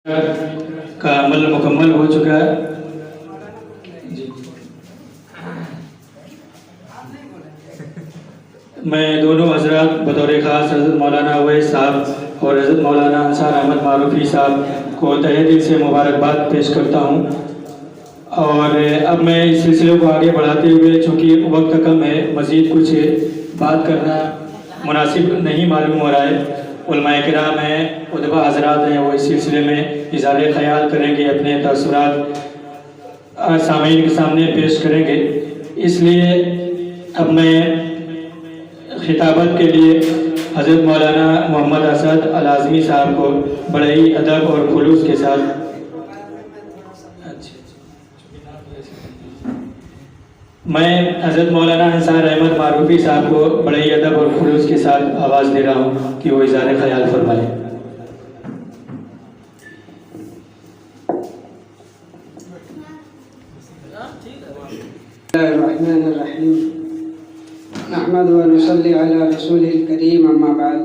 کا عمل مکمل ہو چکا ہے. جی میں دونوں حضرات بطور خاص حضرت مولانا اویس صاحب اور حضرت مولانا انصار احمد معروفی صاحب کو تہہ دل سے مبارکباد پیش کرتا ہوں. اور اب میں اس سلسلے کو آگے بڑھاتے ہوئے چونکہ وقت کم ہے مزید کچھ بات کرنا مناسب نہیں معلوم ہو رہا ہے. علماء کرام ہیں، ادبا حضرات ہیں، وہ اس سلسلے میں اظہار خیال کریں گے، اپنے تاثرات سامعین کے سامنے پیش کریں گے. اس لیے اب میں خطابت کے لیے حضرت مولانا محمد اسد العظمی صاحب کو بڑے ہی ادب اور خلوص کے ساتھ حضرت مولانا انصار احمد معروفی صاحب کو بڑے ہی ادب اور خلوص کے ساتھ آواز دے رہا ہوں کہ وہ اظہار خیال فرمائیں. بسم اللہ الرحمن الرحیم نحمد و نصلی علی رسول الکریم اما بعد.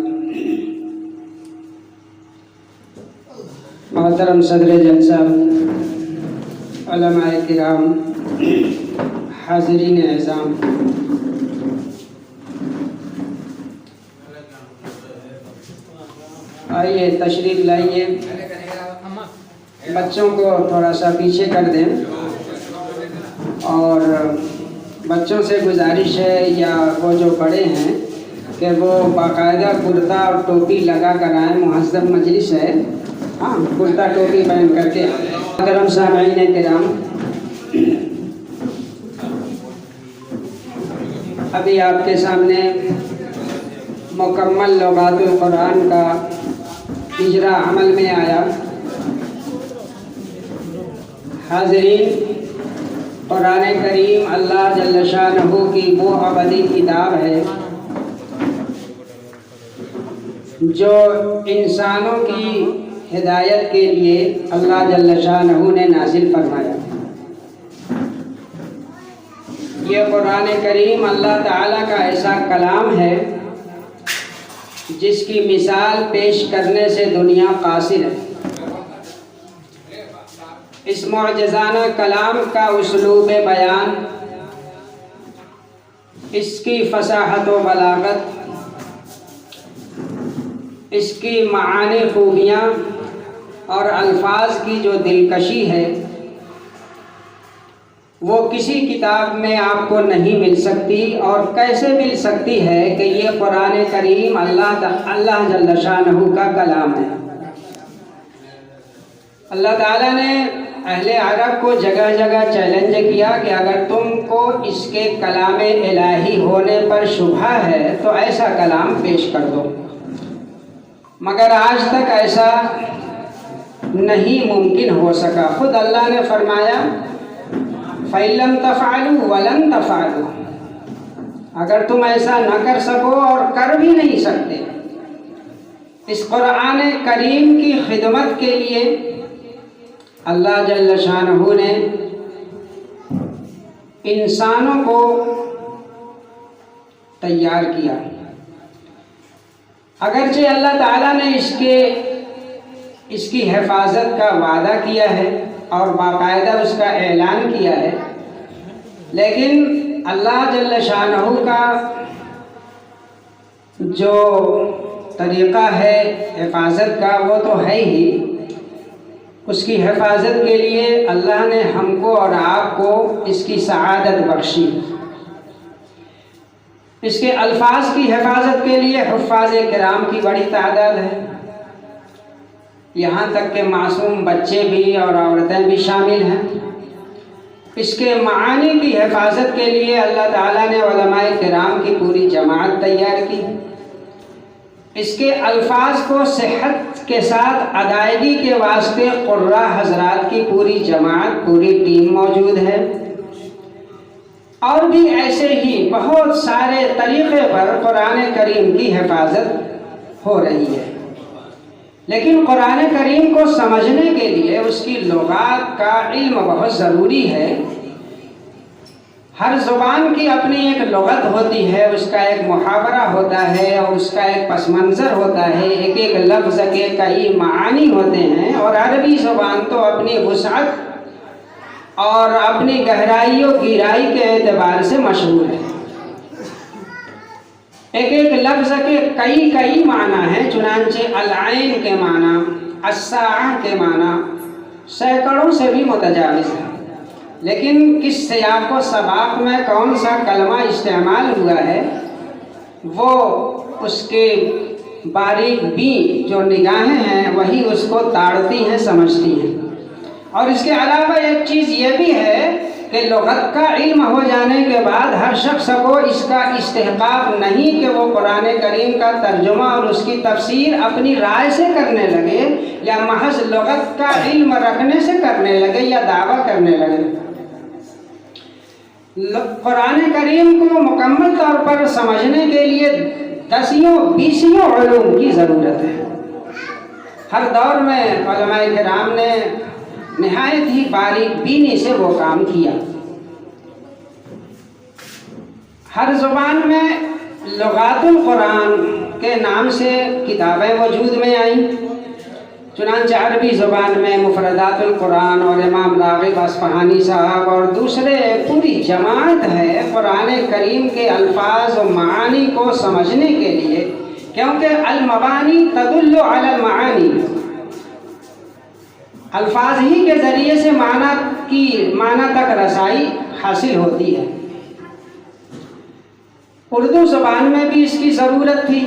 محترم صدر جلسہ، علماء کرام، حاضرین اعظام، آئیے تشریف لائیے. بچوں کو تھوڑا سا پیچھے کر دیں اور بچوں سے گزارش ہے یا وہ جو بڑے ہیں کہ وہ باقاعدہ کرتا اور ٹوپی لگا کر آئیں. مہذب مجلس ہے، ہاں کرتا ٹوپی پہن کر کے. محترم سامعین کرام، ابھی آپ کے سامنے مکمل لغات القرآن کا اجرا عمل میں آیا. حاضرین، قرآن کریم اللہ جل شانہ کی وہ ابدی کتاب ہے جو انسانوں کی ہدایت کے لیے اللہ جل شانہ نے نازل فرمایا. یہ قرآن کریم اللہ تعالیٰ کا ایسا کلام ہے جس کی مثال پیش کرنے سے دنیا قاصر ہے. اس معجزانہ کلام کا اسلوب بیان، اس کی فصاحت و بلاغت، اس کی معانی خوبیاں اور الفاظ کی جو دلکشی ہے وہ کسی کتاب میں آپ کو نہیں مل سکتی. اور کیسے مل سکتی ہے کہ یہ قرآن کریم اللہ جل شانہ کا کلام ہے. اللہ تعالیٰ نے اہل عرب کو جگہ جگہ چیلنج کیا کہ اگر تم کو اس کے کلام الہی ہونے پر شبہ ہے تو ایسا کلام پیش کر دو. مگر آج تک ایسا نہیں ممکن ہو سکا. خود اللہ نے فرمایا فَإِن لَمْ تَفْعَلُوا وَلَن تَفْعَلُوا، اگر تم ایسا نہ کر سکو اور کر بھی نہیں سکتے. اس قرآن کریم کی خدمت کے لیے اللہ جل شانہ نے انسانوں کو تیار کیا. اگرچہ اللہ تعالیٰ نے اس کی حفاظت کا وعدہ کیا ہے اور باقاعدہ اس کا اعلان کیا ہے، لیکن اللہ جل شانہ کا جو طریقہ ہے حفاظت کا وہ تو ہے ہی. اس کی حفاظت کے لیے اللہ نے ہم کو اور آپ کو اس کی سعادت بخشی. اس کے الفاظ کی حفاظت کے لیے حفاظ کرام کی بڑی تعداد ہے. یہاں تک کہ معصوم بچے بھی اور عورتیں بھی شامل ہیں. اس کے معانی کی حفاظت کے لیے اللہ تعالیٰ نے علماء کرام کی پوری جماعت تیار کی. اس کے الفاظ کو صحت کے ساتھ ادائیگی کے واسطے قراء حضرات کی پوری جماعت، پوری ٹیم موجود ہے. اور بھی ایسے ہی بہت سارے طریقے پر قرآن کریم کی حفاظت ہو رہی ہے. لیکن قرآن کریم کو سمجھنے کے لیے اس کی لغات کا علم بہت ضروری ہے. ہر زبان کی اپنی ایک لغت ہوتی ہے، اس کا ایک محاورہ ہوتا ہے اور اس کا ایک پس منظر ہوتا ہے، ایک ایک لفظ کے کئی معانی ہوتے ہیں، اور عربی زبان تو اپنی وسعت اور اپنی گہرائی و گہرائی کے اعتبار سے مشہور ہے۔ ایک ایک لفظ کے کئی کئی معنی ہیں، چنانچہ العین کے معنی، الساعہ کے معنی سینکڑوں سے بھی متجاوز ہے، لیکن کس سیاق و سباق میں کون سا کلمہ استعمال ہوا ہے وہ اس کے باریک بین جو نگاہیں ہیں وہی اس کو تاڑتی ہیں، سمجھتی ہیں۔ اور اس کے علاوہ ایک چیز یہ بھی ہے کہ لغت کا علم ہو جانے کے بعد ہر شخص کو اس کا استحقاق نہیں کہ وہ قرآن کریم کا ترجمہ اور اس کی تفسیر اپنی رائے سے کرنے لگے یا محض لغت کا علم رکھنے سے کرنے لگے یا دعویٰ کرنے لگے۔ قرآن کریم کو مکمل طور پر سمجھنے کے لیے 10 علوم کی ضرورت ہے۔ ہر دور میں علماء کرام نے نہایت ہی باریک بینی سے وہ کام کیا۔ ہر زبان میں لغات القرآن کے نام سے کتابیں وجود میں آئیں، چنانچہ عربی زبان میں مفردات القرآن اور امام راغب اصفہانی صاحب اور دوسرے پوری جماعت ہے قرآن کریم کے الفاظ و معانی کو سمجھنے کے لیے، کیونکہ المبانی تدل علی المعانی، الفاظ ہی کے ذریعے سے معنی تک رسائی حاصل ہوتی ہے۔ اردو زبان میں بھی اس کی ضرورت تھی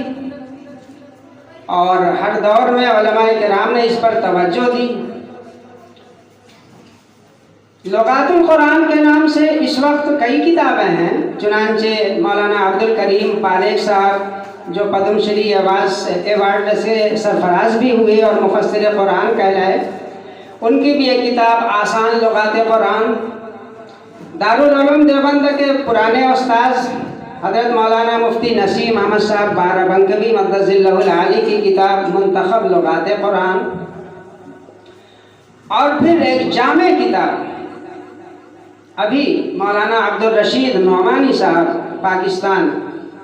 اور ہر دور میں علماء کرام نے اس پر توجہ دی۔ لغات القرآن کے نام سے اس وقت کئی کتابیں ہیں، چنانچہ مولانا عبد الکریم پاریک صاحب جو پدم شری ایوارڈ سے سرفراز بھی ہوئے اور مفسر قرآن کہلائے، ان کی بھی ایک کتاب آسان لغات قرآن۔ دارالعلوم دیوبند کے پرانے استاذ حضرت مولانا مفتی نسیم احمد صاحب بارابنکوی مقدس اللہ العالی کی کتاب منتخب لغات قرآن، اور پھر ایک جامع کتاب ابھی مولانا عبد الرشید نعمانی صاحب پاکستان،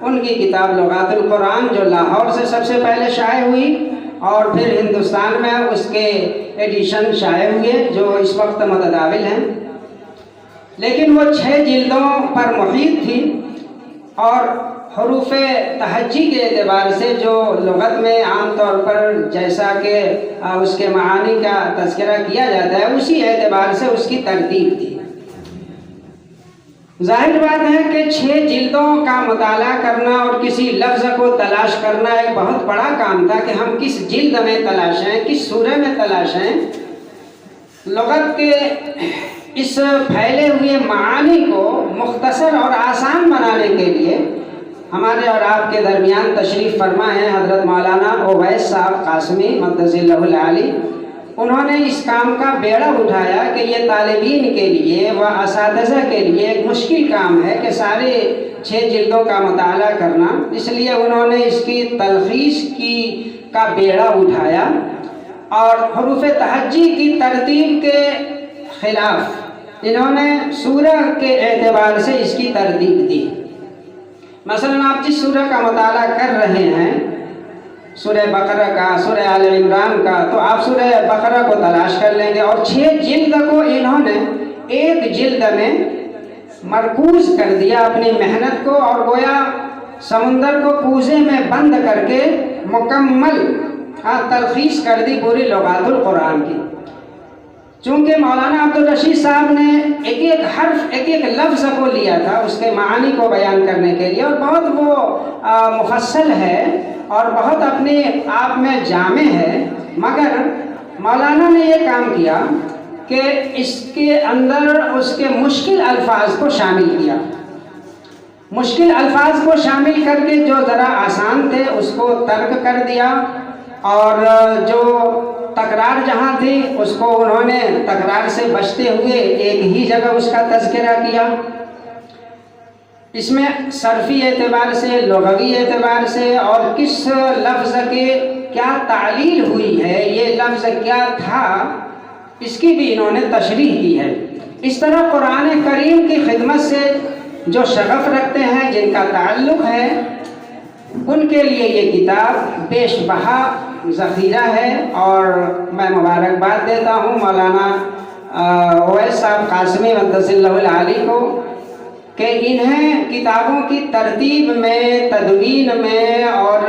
ان کی کتاب لغات القرآن جو لاہور سے سب سے پہلے شائع ہوئی اور پھر ہندوستان میں اس کے ایڈیشن شائع ہوئے جو اس وقت متداول ہیں، لیکن وہ 6 جلدوں پر محیط تھی اور حروف تہجی کے اعتبار سے جو لغت میں عام طور پر جیسا کہ اس کے معانی کا تذکرہ کیا جاتا ہے اسی اعتبار سے اس کی ترتیب تھی۔ ظاہر بات ہے کہ 6 جلدوں کا مطالعہ کرنا اور کسی لفظ کو تلاش کرنا ایک بہت بڑا کام تھا کہ ہم کس جلد میں تلاشیں، کس سورہ میں تلاشیں۔ لغت کے اس پھیلے ہوئے معانی کو مختصر اور آسان بنانے کے لیے ہمارے اور آپ کے درمیان تشریف فرما ہیں حضرت مولانا اویس صاحب قاسمی مقدس اللہ العالی۔ انہوں نے اس کام کا بیڑا اٹھایا کہ یہ طالبین کے لیے و اساتذہ کے لیے ایک مشکل کام ہے کہ سارے 6 جلدوں کا مطالعہ کرنا، اس لیے انہوں نے اس کی تلخیص کا بیڑا اٹھایا اور حروف تہجی کی ترتیب کے خلاف انہوں نے سورہ کے اعتبار سے اس کی ترتیب دی۔ مثلا آپ جس سورہ کا مطالعہ کر رہے ہیں، سورہ بقرہ کا، سورہ آل عمران کا، تو آپ سورہ بقرہ کو تلاش کر لیں گے اور 6 جلد کو انہوں نے ایک جلد میں مرکوز کر دیا اپنی محنت کو، اور گویا سمندر کو کوزے میں بند کر کے مکمل تلخیص کر دی پوری لغات القرآن کی۔ چونکہ مولانا عبد الرشید صاحب نے ایک ایک حرف، ایک ایک لفظ کو لیا تھا اس کے معانی کو بیان کرنے کے لیے، اور بہت وہ مفصل ہے اور بہت اپنے آپ میں جامع ہے، مگر مولانا نے یہ کام کیا کہ اس کے اندر اس کے مشکل الفاظ کو شامل کیا۔ مشکل الفاظ کو شامل کر کے جو ذرا آسان تھے اس کو ترک کر دیا، اور جو تکرار جہاں تھی اس کو انہوں نے تکرار سے بچتے ہوئے ایک ہی جگہ اس کا تذکرہ کیا۔ اس میں صرفی اعتبار سے، لغوی اعتبار سے، اور کس لفظ کے کیا تعلیل ہوئی ہے، یہ لفظ کیا تھا، اس کی بھی انہوں نے تشریح کی ہے۔ اس طرح قرآن کریم کی خدمت سے جو شغف رکھتے ہیں، جن کا تعلق ہے، ان کے لیے یہ کتاب بیش بہا ذخیرہ ہے۔ اور میں مبارکباد دیتا ہوں مولانا اویس صاحب قاسمی قدس اللہ العالی کو کہ انہیں کتابوں کی ترتیب میں، تدوین میں اور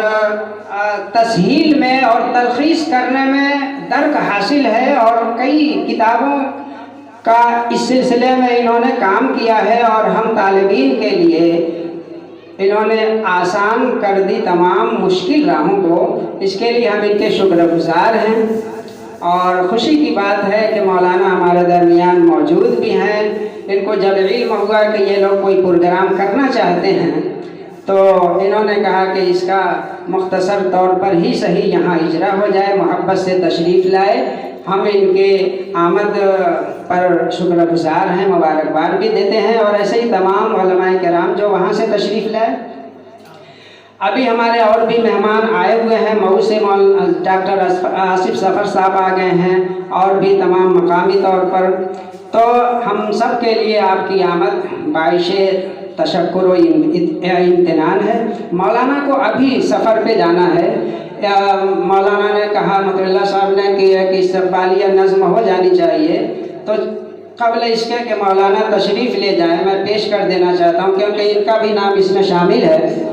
تسہیل میں اور تلخیص کرنے میں درک حاصل ہے، اور کئی کتابوں کا اس سلسلے میں انہوں نے کام کیا ہے، اور ہم طالبین کے لیے انہوں نے آسان کر دی تمام مشکل راہوں کو۔ اس کے لیے ہم ان کے شکر گزار ہیں، اور خوشی کی بات ہے کہ مولانا ہمارے درمیان موجود بھی ہیں۔ ان کو جب علم ہوا کہ یہ لوگ کوئی پروگرام کرنا چاہتے ہیں تو انہوں نے کہا کہ اس کا مختصر طور پر ہی صحیح یہاں اجرا ہو جائے، محبت سے تشریف لائے۔ ہم ان کے آمد پر شکر گزار ہیں، مبارکباد بھی دیتے ہیں، اور ایسے ہی تمام علماء کرام جو وہاں سے تشریف لائے۔ ابھی ہمارے اور بھی مہمان آئے ہوئے ہیں، مئو سے ڈاکٹر آصف ظفر صاحب آ گئے ہیں، اور بھی تمام مقامی طور پر۔ تو ہم سب کے لیے آپ کی آمد باعث تشکر و امتنان ہے۔ مولانا کو ابھی سفر پہ جانا ہے، مولانا نے کہا، مطلع اللہ صاحب نے کہ استقبالیہ نظم ہو جانی چاہیے، تو قبل اس کے کہ مولانا تشریف لے جائیں میں پیش کر دینا چاہتا ہوں، کیونکہ ان کا بھی نام اس میں شامل ہے۔